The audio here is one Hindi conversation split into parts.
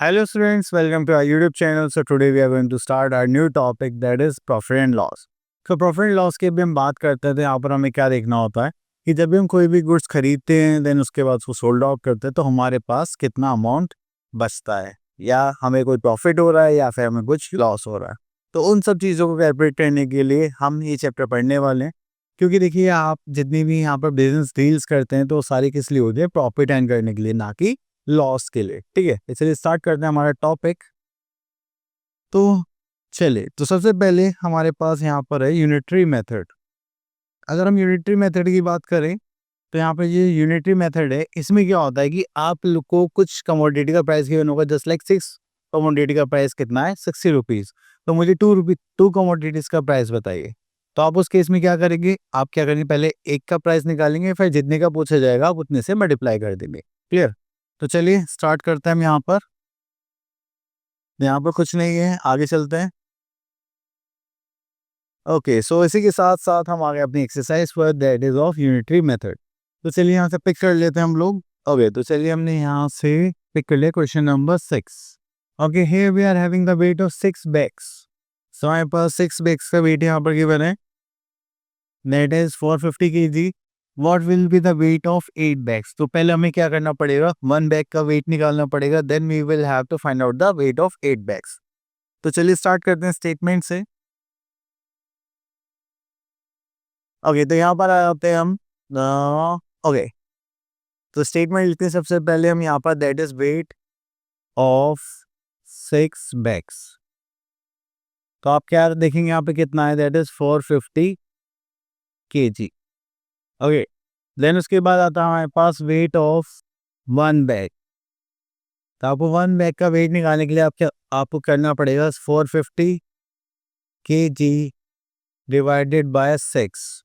Hello students, welcome to our YouTube channel. So today we are going to start our new topic that is profit and loss. So profit and loss के भी हम बात करते थे। यहाँ पर हमें क्या देखना होता है कि जब भी हम कोई भी गुड्स खरीदते हैं देन उसके बाद उसको सोल्ड आउट करते हैं तो हमारे पास कितना अमाउंट बचता है, या हमें कोई प्रॉफिट हो रहा है या फिर हमें कुछ लॉस हो रहा है। तो उन सब चीज़ों को कैलकुलेट करने के लिए हम ये चैप्टर पढ़ने वाले हैं, क्योंकि देखिए आप जितनी भी यहाँ पर बिजनेस डील्स करते हैं तो सारी किस लिए होती है, प्रॉफिट अर्न करने के लिए, ना कि लॉस के लिए। ठीक है, इसलिए स्टार्ट करते हैं हमारा टॉपिक। तो चलिए, तो सबसे पहले हमारे पास यहाँ पर है यूनिटरी मेथड। अगर हम यूनिटरी मेथड की बात करें तो यहाँ पे ये यूनिटरी मेथड है, इसमें क्या होता है कि आप लोग को कुछ कमोडिटी का प्राइस गिवन होगा, जस्ट लाइक 6 कमोडिटी का प्राइस कितना है, 60 रुपीज़। तो मुझे 2 कमोडिटीज़ का प्राइस बताइए। तो आप उस केस में क्या करेंगे, आप क्या करेंगे, पहले एक का प्राइस निकालेंगे, फिर जितने का पूछा जाएगा आप उतने से मल्टीप्लाई कर देंगे। क्लियर? तो चलिए स्टार्ट करते हैं हम यहाँ पर। यहाँ पर कुछ नहीं है, आगे चलते हैं। ओके, सो इसी के साथ साथ हम आगे अपनी एक्सरसाइज पर, that is of unitary method. तो चलिए यहाँ से पिक कर लेते हैं हम लोग। ओके, तो चलिए हमने यहाँ से पिक कर लिया question number 6। Okay, here we are having the weight of 6 bags. So हमारे पास 6 बैग्स का वेट यहाँ पर गिवन है, that is 450 kg। What will be the weight of 8 bags? तो पहले हमें क्या करना पड़ेगा, 1 बैग का वेट निकालना पड़ेगा, then we will have to find out the weight of 8 bags. तो चलिए स्टार्ट करते हैं स्टेटमेंट से। ओके, तो यहाँ पर आ जाते हैं हम। ओके, तो स्टेटमेंट लिखते हैं सबसे पहले हम यहाँ पर, that is weight of 6 bags. तो आप क्या देखेंगे यहाँ पे कितना है, that is 450 kg। Okay, then उसके बाद आता है हमारे पास वेट ऑफ 1 बैग। तो आपको 1 बैग का वेट निकालने के लिए आपको करना पड़ेगा 450 kg डिवाइडेड बाय 6।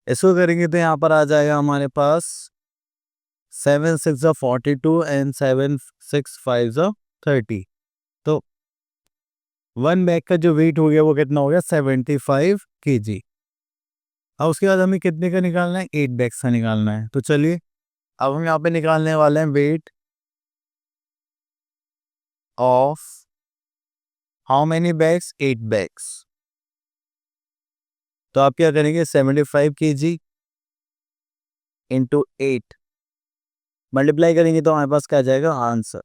इसको करेंगे तो यहाँ पर आ जाएगा हमारे पास 7 6 42 एंड 7 6 5 30। तो 1 बैग का जो वेट हो गया वो कितना हो गया, 75 kg। अब उसके बाद हमें कितने का निकालना है, 8 बैग्स का निकालना है। तो चलिए अब हम यहाँ पे निकालने वाले हैं weight of how many bags, 8 bags. तो आप क्या करेंगे, 75 kg इंटू 8 मल्टीप्लाई करेंगे तो हमारे पास क्या आ जाएगा answer.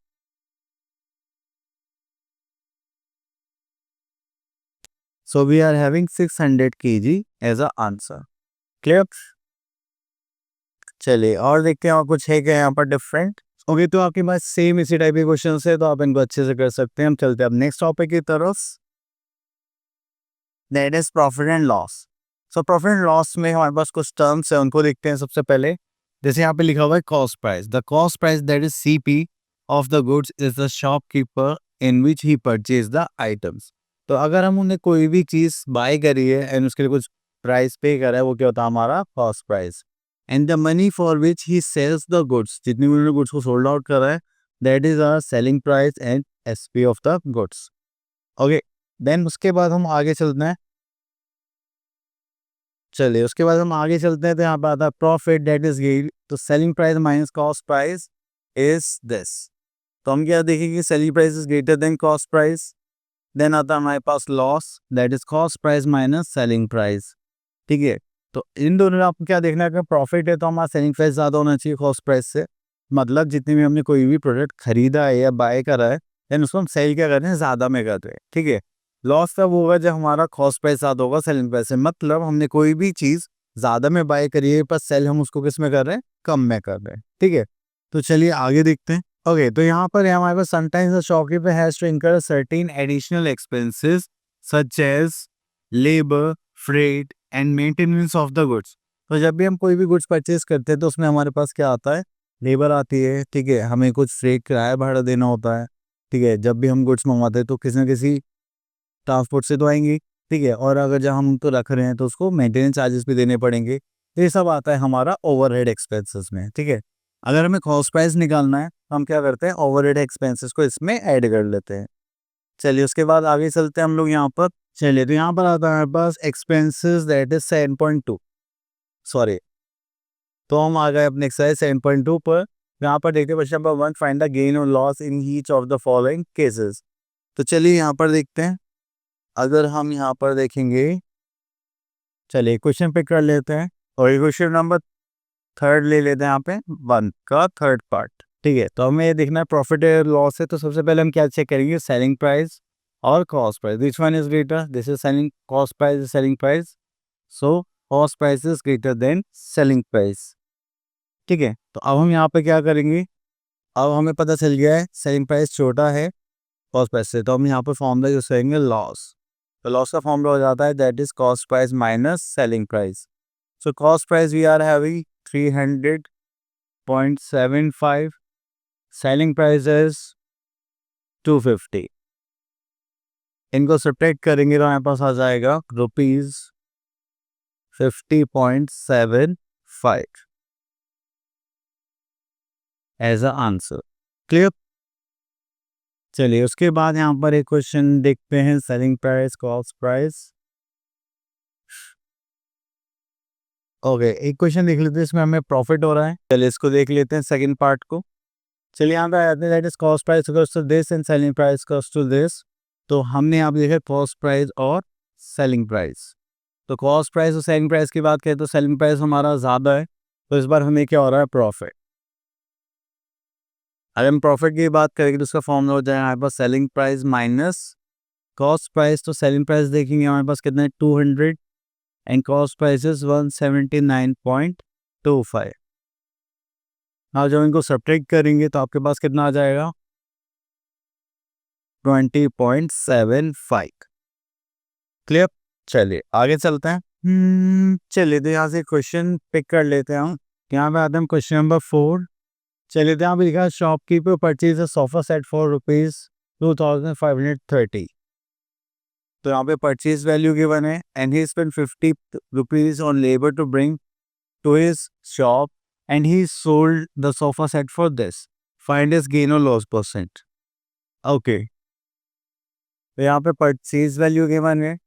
So we are having 600 kg as a answer. Clear? चलिए और देखते हैं और कुछ है क्या यहाँ पर डिफरेंट। ओके, तो आपके पास सेम इसी टाइप के क्वेश्चन है तो आप इनको अच्छे से कर सकते हैं। हम चलते हैं अब नेक्स्ट टॉपिक की तरफ, that is profit and loss. So profit and loss में हमारे पास कुछ टर्म्स है, उनको देखते हैं सबसे पहले। जैसे यहाँ पे लिखा हुआ है cost price, the cost price that is CP of the goods is the shopkeeper in which he purchase the items. तो अगर हम उन्हें कोई भी चीज़ बाय करी है एंड उसके लिए कुछ प्राइस पे करा है, वो क्या होता है हमारा cost price. And the money for which he sells the goods, जितनी भी उन्होंने गुड्स को सोल्ड आउट करा है, that is our selling price and SP of the goods. Okay, then उसके बाद हम आगे चलते हैं। चलिए उसके बाद हम आगे चलते हैं तो यहाँ पर आता है प्रॉफिट दैट इज गेन। तो selling price minus cost price is this. तो हम क्या देखेंगे, selling price is greater than cost price. Then आता है हमारे पास loss, that is cost price minus selling price. ठीक है, तो इन दोनों में आपको क्या देखना है, अगर प्रॉफिट है तो हमारा सेलिंग प्राइस ज़्यादा होना चाहिए कॉस्ट प्राइस से। मतलब जितनी भी हमने कोई भी प्रोडक्ट खरीदा है या बाय करा है देन उसको हम सेल क्या कर रहे हैं, ज़्यादा में कर रहे हैं। ठीक है, लॉस तब होगा जब हमारा कॉस्ट प्राइस ज़्यादा होगा सेलिंग प्राइस से। मतलब हमने कोई भी चीज़ ज़्यादा में बाय करी है पर सेल हम उसको किस में कर रहे हैं, कम में कर रहे हैं। ठीक है, तो चलिए आगे देखते हैं। ओके, तो यहाँ पर हमारे पास sometimes the shopkeeper has to incur certain additional expenses such as labour, freight and maintenance of the goods. तो जब भी हम कोई भी गुड्स परचेज करते हैं तो उसमें हमारे पास क्या आता है, लेबर आती है। ठीक है, हमें कुछ फ्रेट किराया भाड़ा देना होता है। ठीक है, जब भी हम गुड्स मंगवाते हैं तो किसी न किसी ट्रांसपोर्ट से तो आएंगी। ठीक है, और अगर जब हम तो रख रहे हैं तो उसको मेंटेनेंस चार्जेस भी देने पड़ेंगे। तो ये सब आता है हमारा ओवरहेड एक्सपेंसेस में। ठीक है, अगर हमें कॉस्ट प्राइस निकालना है तो हम क्या करते हैं, ओवरहेड एक्सपेंसेस को इसमें ऐड कर लेते हैं। चलिए उसके बाद आगे चलते हैं हम लोग यहाँ पर। चलिए तो यहाँ पर आता है हमारे पास एक्सपेंसेस दैट इज 7.2। सॉरी, तो हम आ गए अपने एक्सरसाइज 7.2 पर। यहाँ पर देखते हैं question number 1, find the gain और loss in each of the following cases. तो चलिए यहाँ पर देखते हैं। अगर हम यहाँ पर देखेंगे, चलिए क्वेश्चन पिक कर लेते हैं और ये क्वेश्चन नंबर 3 ले लेते हैं यहाँ पे 1 का 3rd पार्ट। ठीक है, तो हमें ये देखना है प्रॉफिट और लॉस है। तो सबसे पहले हम क्या चेक करेंगे, सेलिंग प्राइस और cost price. Which one is greater, this is selling cost price is selling price, so cost price is greater then selling price. ठीक है, तो अब हम यहाँ पे क्या करेंगे, अब हमें पता चल गया है सेलिंग प्राइस छोटा है कॉस्ट प्राइस से, तो हम यहाँ पर फॉर्मूला यूज करेंगे लॉस। तो लॉस का फॉर्मूला हो जाता है that is cost price minus selling price. So cost price we are having 300.75, selling price is 250। इनको सब्ट्रैक्ट करेंगे तो हमारे पास आ जाएगा ₹50.75 एज अ आंसर। क्लियर। चलिए उसके बाद यहाँ पर एक क्वेश्चन देखते हैं, selling price cost price. Okay, एक क्वेश्चन देख लेते हैं, इसमें हमें प्रॉफिट हो रहा है। चलिए इसको देख लेते हैं सेकंड पार्ट को। चलिए यहाँ पे आते हैं that is cost price equals to this and selling price equals to this. तो हमने यहाँ पे देखा कॉस्ट प्राइस और सेलिंग प्राइस। तो कॉस्ट प्राइस और सेलिंग प्राइस की बात करें तो सेलिंग प्राइस हमारा ज़्यादा है, तो इस बार हमें क्या हो रहा है, प्रॉफिट। अगर हम प्रॉफिट की बात करेंगे तो उसका फॉर्मूला हो जाएगा हमारे पास selling price minus cost price. तो सेलिंग प्राइस देखेंगे हमारे पास कितना है, 200 and cost price is 179.25। now जब इनको सब्ट्रैक्ट करेंगे तो आपके पास कितना आ जाएगा, 20.75। क्लियर। चलिए आगे चलते हैं। चलिए तो यहाँ से क्वेश्चन पिक कर लेते हैं हम। यहाँ पे आते हैं क्वेश्चन नंबर 4। चलिए तो यहाँ पे लिखा है shopkeeper purchase a sofa set for ₹2530। तो यहाँ पे परचेज वैल्यू गिवन है and he spend ₹50 on labour to bring to his shop and he sold the sofa set for this, find his gain और लॉस परसेंट। ओके, तो यहाँ पे परचेज वैल्यू गिवन है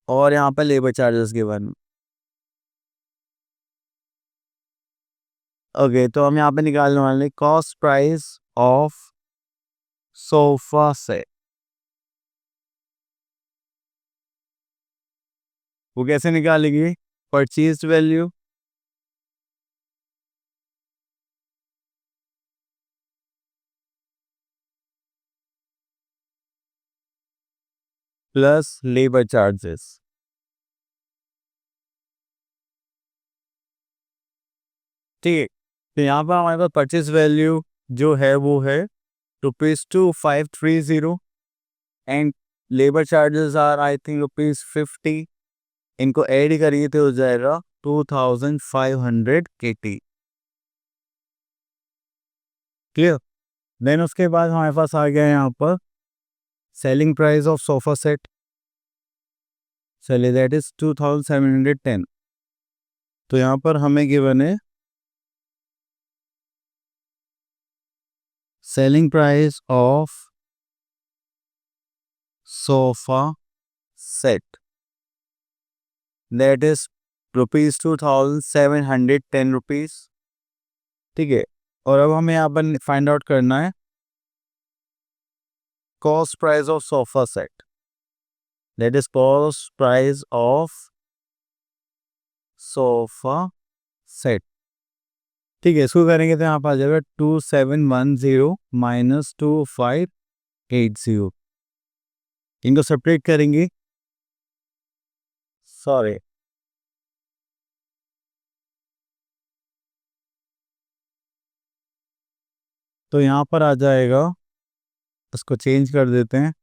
और यहाँ पे लेबर चार्जेस गिवन है। ओके, तो हम यहाँ पे निकालने वाले cost price of sofa set. वो कैसे निकालेंगे, purchase value plus labour charges. ठीक है, तो यहाँ पर हमारे पास परचेज वैल्यू जो है वो है ₹2530 and labour charges are I think ₹50। इनको ऐड करिए तो हो जाएगा 2580। क्लियर। देन उसके बाद हमारे पास आ गया है यहाँ पर selling price of sofa set. चलिए दैट इज 2710। तो यहाँ पर हमें गिवन है selling price of sofa set that is ₹2710। ठीक है, और अब हमें यहाँ पर फाइंड आउट करना है cost price of sofa set, that is cost price of sofa set. ठीक है, इसको करेंगे तो यहाँ पर आ जाएगा 2710 माइनस 2580। इनको सेपरेट करेंगे, सॉरी तो यहाँ पर आ जाएगा, इसको चेंज कर देते हैं।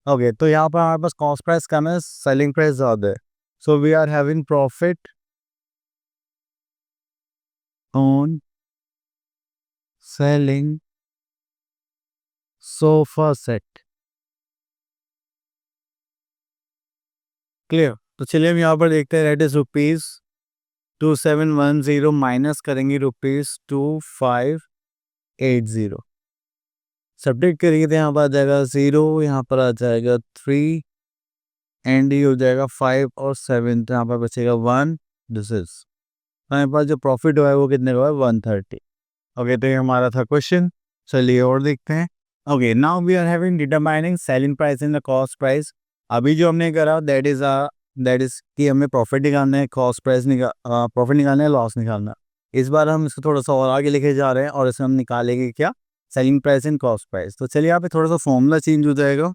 ओके, तो यहाँ पर हमारे पास कॉस्ट प्राइस कम है, सेलिंग प्राइस ज़्यादा है, so we are having profit on selling sofa set. Clear. तो चलिए हम यहाँ पर देखते हैं, दैट इज ₹2710 माइनस करेंगे ₹2580। सब्ट्रैक्ट करेंगे तो यहाँ पर आ जाएगा 0, यहाँ पर आ जाएगा 3 एंड ये हो जाएगा 5 और 7, तो यहाँ पर बचेगा 1 दिस इज हमारे पास जो प्रॉफिट हुआ है वो कितने का हुआ है 130। ओके, तो ये हमारा था क्वेश्चन। चलिए और देखते हैं। Okay, now we are having determining selling price in the cost price. अभी जो हमने करा दैट इज कि हमें प्रॉफिट निकालना है, कॉस्ट प्राइस प्रॉफिट निकालना है, लॉस निकालना है। इस बार हम इसको थोड़ा सा और आगे लेके जा रहे हैं और इसमें हम निकालेंगे क्या, selling price in cost price. तो चलिए यहाँ पे थोड़ा सा फॉर्मूला चेंज हो जाएगा।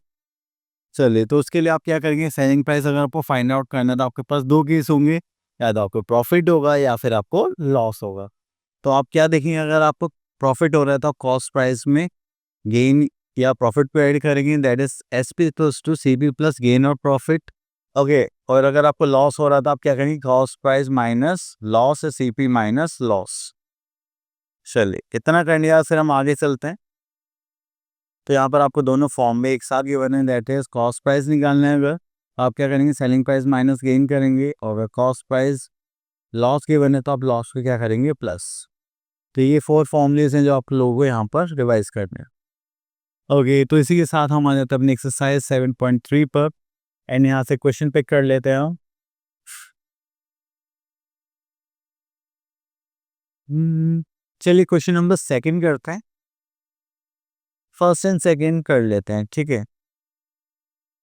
चलिए, तो उसके लिए आप क्या करेंगे, सेलिंग प्राइस अगर आपको फाइंड आउट करना है तो आपके पास दो केस होंगे, या तो आपको प्रॉफिट होगा या फिर आपको लॉस होगा। तो आप क्या देखेंगे, अगर आपको प्रॉफिट हो रहा है तो आप कॉस्ट प्राइस में गेन या प्रॉफिट को ऐड करेंगे, that is S P equals to C P plus gain और प्रॉफिट। ओके, और अगर आपको लॉस हो रहा था आप क्या करेंगे, कॉस्ट प्राइस माइनस लॉस है सी पी माइनस लॉस। चलिए, इतना करने के बाद फिर हम आगे चलते हैं। तो यहाँ पर आपको दोनों फॉर्म में एक साथ गिवन है, दैट इज कॉस्ट प्राइस निकालना है। अगर आप क्या करेंगे, सेलिंग प्राइस माइनस गेन करेंगे, और अगर कॉस्ट प्राइस लॉस गिवन है तो आप लॉस को क्या करेंगे, प्लस। तो ये 4 फॉर्मूलेज हैं जो आप लोगों को यहाँ पर रिवाइज करने हैं। ओके, तो इसी के साथ हम आ जाते हैं अपनी एक्सरसाइज 7.3 पर, एंड यहाँ से क्वेश्चन पिक कर लेते हैं हम। चलिए क्वेश्चन नंबर सेकंड करते हैं, फर्स्ट एंड सेकंड कर लेते हैं, ठीक है,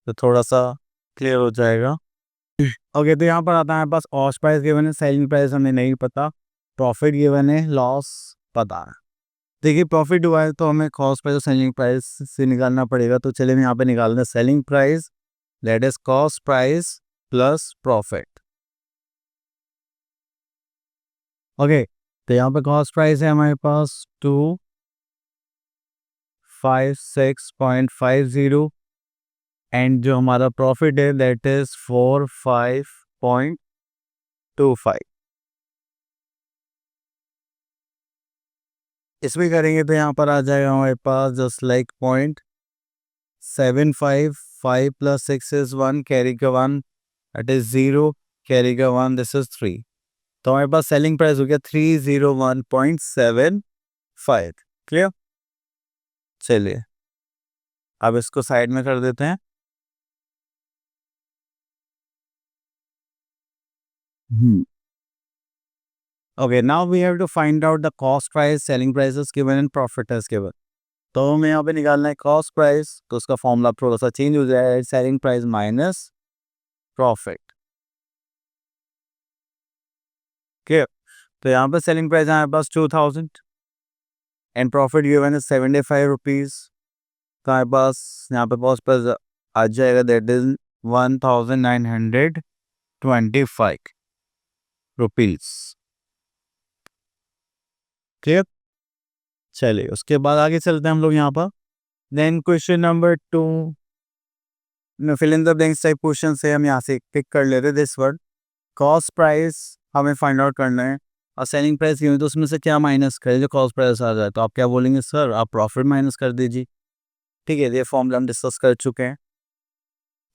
तो थोड़ा सा क्लियर हो जाएगा। ओके, तो यहाँ पर आता है हमारे पास कॉस्ट प्राइस गिवन है, सेलिंग प्राइस हमें नहीं पता, प्रॉफिट गिवन है, लॉस पता है। देखिए, प्रॉफिट हुआ है तो हमें कॉस्ट प्राइस और सेलिंग प्राइस से निकालना पड़ेगा। तो चलिए हम यहाँ पे निकालते हैं selling price, that is cost price plus profit. Okay, तो यहाँ पे कॉस्ट प्राइस है हमारे पास 256.50, एंड जो हमारा प्रॉफिट है दैट इज 45.25। इसमें करेंगे तो यहाँ पर आ जाएगा हमारे पास just like 0.755 plus 6 is 1, carry का 1 दैट इज 0, कैरी का 1 दिस इज 3। तो हमारे पास सेलिंग प्राइस हो गया 301.75। क्लियर। चलिए, अब इसको साइड में कर देते हैं। Okay, now we have to find out the cost price, selling price given and profit is given. तो हमें यहाँ पे निकालना है कॉस्ट प्राइस, तो उसका फॉर्मूला थोड़ा सा चेंज हो जाएगा, selling price minus profit. Clear. तो यहाँ पे सेलिंग प्राइस है हमारे पास 2000 एंड प्रॉफिट गिवन है 75 रुपीज़। तो हमारे पास यहाँ पे कॉस्ट प्राइस आ जाएगा दैट इज 1925 रुपीज़। क्लियर। चलिए, उसके बाद आगे चलते हैं हम लोग यहाँ पर। Then question number 2 fill in the blanks type question से हम यहाँ से पिक कर लेते हैं दिस वर्ड। कॉस्ट प्राइस हमें फाइंड आउट करना है और सेलिंग प्राइस की, तो उसमें से क्या माइनस करें जो कॉस्ट प्राइस आ जाए। तो आप क्या बोलेंगे, सर आप प्रॉफिट माइनस कर दीजिए। ठीक है, ये फॉर्मूला हम डिस्कस कर चुके हैं।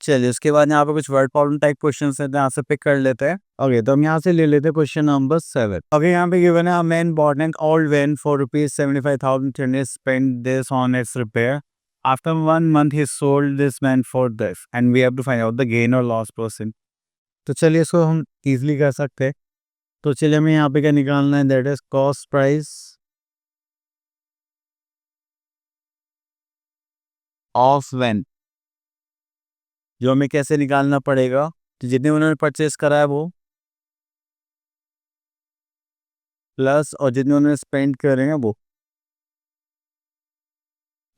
चलिए, उसके बाद यहाँ पे कुछ वर्ड प्रॉब्लम टाइप क्वेश्चन है, यहाँ से पिक कर लेते हैं। ओके, तो हम यहाँ से ले लेते हैं क्वेश्चन नंबर 7। ओके, यहाँ पे गिवन है, a man bought an old van for ₹75,000 spent this on its repair. After 1 month he sold this man for this, and we have to find out the gain or loss percent. तो चलिए इसको हम इजीली कर सकते हैं। तो चलिए हमें यहाँ पे क्या निकालना है, that is cost price of van, जो हमें कैसे निकालना पड़ेगा, तो जितने उन्होंने परचेस करा है वो प्लस और जितने उन्होंने स्पेंड करेंगे वो,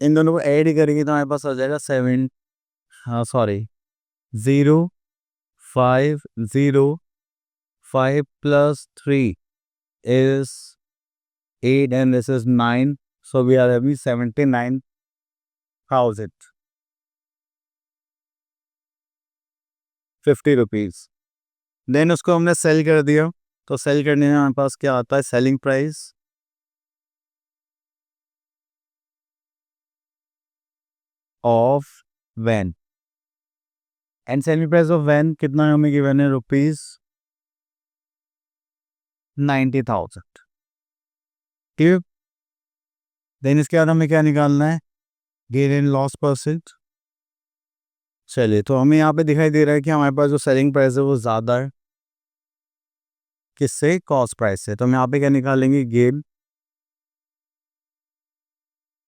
इन दोनों को ऐड ही करेंगे तो हमारे पास आ जाएगा 7, हाँ sorry, 0,505 plus 3 is 8 and this is 9, so we are having 79,050 rupees. Then उसको हमने सेल कर दिया, तो सेल करने में हमारे पास क्या आता है, selling price of van, and selling price of van कितना हमें गिवन है, ₹90,000। ठीक। देन इसके बाद हमें क्या निकालना है, गेन एंड लॉस परसेंट। चलिए, तो हमें यहाँ पे दिखाई दे रहा है कि हमारे पास जो सेलिंग प्राइस है वो ज़्यादा है, किससे? कॉस्ट प्राइस से। तो हम यहाँ पे क्या निकालेंगे? गेन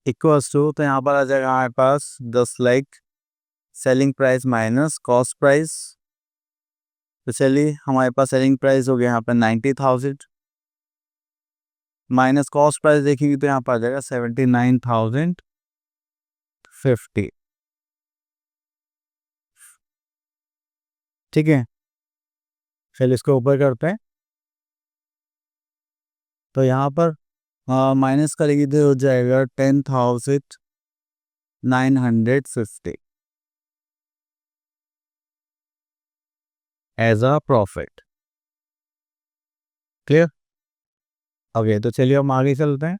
इक्वल्स टू, तो यहाँ पर आ जाएगा हमारे पास 10 lakh selling price minus cost price. तो चलिए हमारे पास सेलिंग प्राइस हो गया यहाँ पर 90,000 माइनस कॉस्ट प्राइस देखेंगे तो यहाँ पर आ जाएगा 79,050। ठीक है, चलिए इसको ऊपर करते हैं। तो यहाँ पर माइनस करेंगे तो हो जाएगा 10,950 as a profit. Clear? Okay, तो चलिए हम आगे चलते हैं।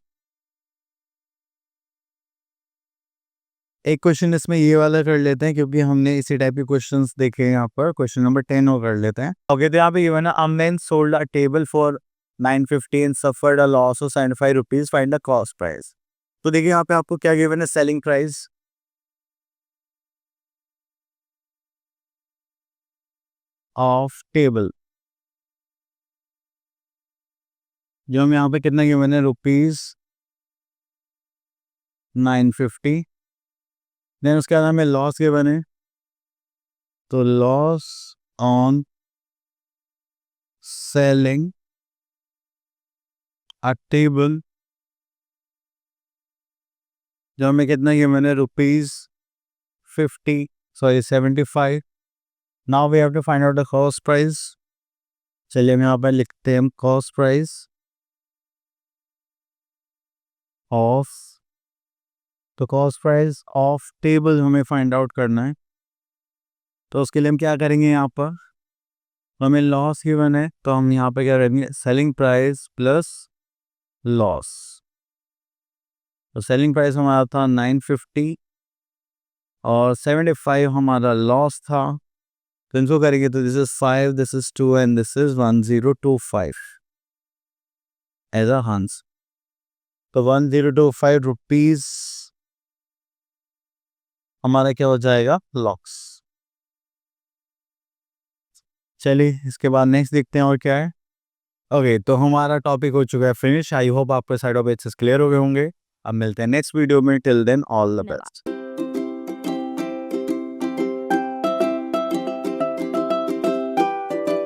एक क्वेश्चन इसमें ये वाला कर लेते हैं क्योंकि हमने इसी टाइप के क्वेश्चंस देखे हैं। यहाँ पर क्वेश्चन नंबर 10 वो कर लेते हैं। ओके, तो यहाँ पे ये है ना, Aman sold a table for 950 and suffered a loss of 75 rupees, find the cost price. तो देखिए यहाँ पे आपको क्या गिवन है? सेलिंग प्राइस ऑफ टेबल, जो हम यहाँ पे कितना गिवन है? रुपीज 950। देन उसके बाद हमें लॉस गिवन है, तो loss on selling a table, जो हमें कितना गिवन है? Rupees 75। Now we have to find out the cost price. चलिए हम यहाँ पर लिखते हैं कॉस्ट प्राइस ऑफ, तो कॉस्ट प्राइस ऑफ टेबल हमें फाइंड आउट करना है। तो उसके लिए हम क्या करेंगे? यहाँ पर हमें लॉस गिवन है, तो हम यहाँ पे क्या करेंगे? Selling price plus loss. तो सेलिंग प्राइस हमारा था 950 और 75 हमारा लॉस था। तो इनको करेंगे तो this is 5, this is 2 and this is 1025 as a hence. तो 1025 रुपीज हमारा क्या हो जाएगा? लॉस। चलिए इसके बाद नेक्स्ट देखते हैं और क्या है। ओके, तो हमारा टॉपिक हो चुका है फिनिश। आई होप आपके साइड ऑफ एचएस क्लियर हो गए होंगे। अब मिलते हैं नेक्स्ट वीडियो में। Till then all the best.